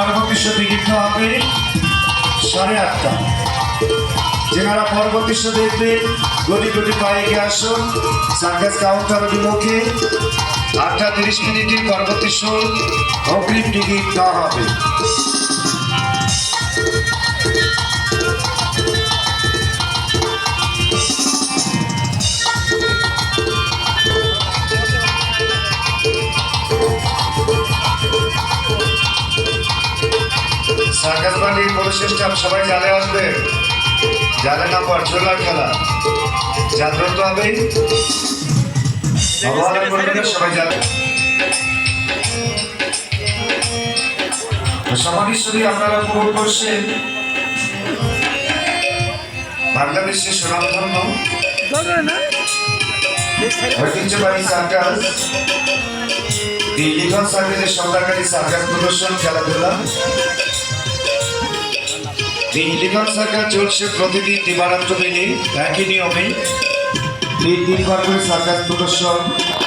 পরবর্তী শো বিঘ্ন হবে 8:30। যারা পরবর্তী শো দেখবেন গতি গতি পায়ে গিয়ে আসুন সার্কাস কাউন্টার অভিমুখে। 8:30 পরবর্তী শো অগ্রিম টিকিট দেওয়া হবে। সার্কাস বাড়ি পরিশেষটা সবাই জানে আসবে, জানে না পর ঝোলার খেলা জাগ্রত হবে, অবহেলা করবে না, সবাই জানে। সমাধিশ্বরী আপনারা উপভোগ করছেন বাংলাদেশের সুনামধন্য ঐতিহ্যবাহী সার্কাস লিখন সার্কাসের সরকারি সার্কাস প্রদর্শন খেলাধুলা। লিখন সার্কাস চলছে প্রতিদিন দিবারাত্র মিলে একই নিয়মে 3 বার করে সার্কাস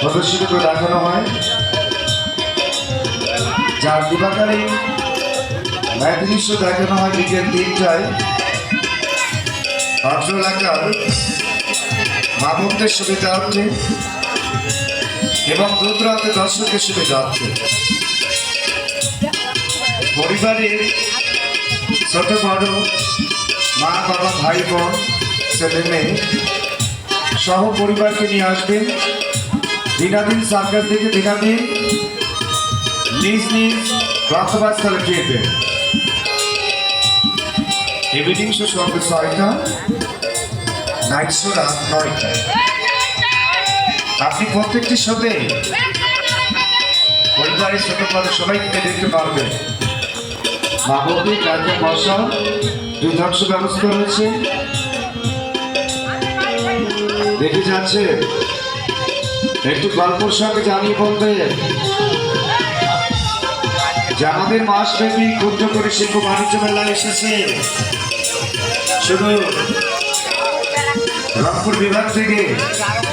প্রদর্শিত করে দেখানো হয়, যার দিবাকারে দৃশ্য দেখানো হয় বিকেল 3টায়। পাত্র এলাকার মা ভক্তের সুবিধার্থে এবং দূর দূরান্তে দর্শকের সুবিধার্থে পরিবারের ছোট বড় মা বাবা ভাই বোন ছেলে মেয়ে সহ পরিবারকে নিয়ে আসবেন। দিনাদিন সার্কাস থেকে দিনাদিন নিজ নিজ গন্তব্যস্থলে ফিরবেন। ইভিনিং শো সন্ধ্যে 6টা, নাইট শো রাত 9টায়। আপনি প্রত্যেকটি শোতে পরিবারের ছোট বড় সবাইকে দেখতে পারবেন। বাবুদের রাজ্যে বসা 2 ধ্বংস ব্যবস্থা রয়েছে, দেখে যাচ্ছে। একটু গল্পর সঙ্গে জানিয়ে বলবেন যে আমাদের মাসব্যাপী ক্ষুদ্র করে শিল্প বাণিজ্য মেলা এসেছে শুধু রংপুর বিভাগ থেকে,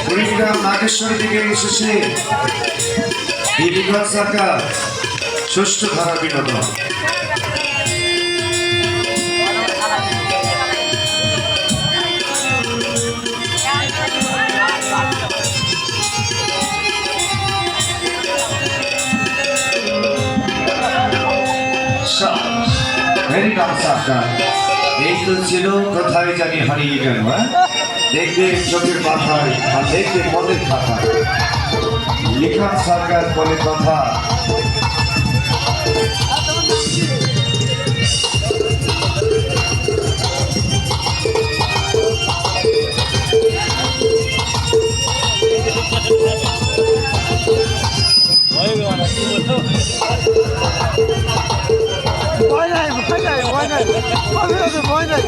কুড়িগ্রাম নাগেশ্বরী থেকে এসেছে এই লিখন সার্কাস সুষ্ঠু ধারা বিনোদন। এই তো ছিল কোথায় জানি হারিয়ে গেল। দেখবে চোখের মাথায় আর দেখবে মনের খাতায় লিখন সার্কাস বলে কথা। ভয় নাই ভয় নাই ভয় নাই ভয় নাই।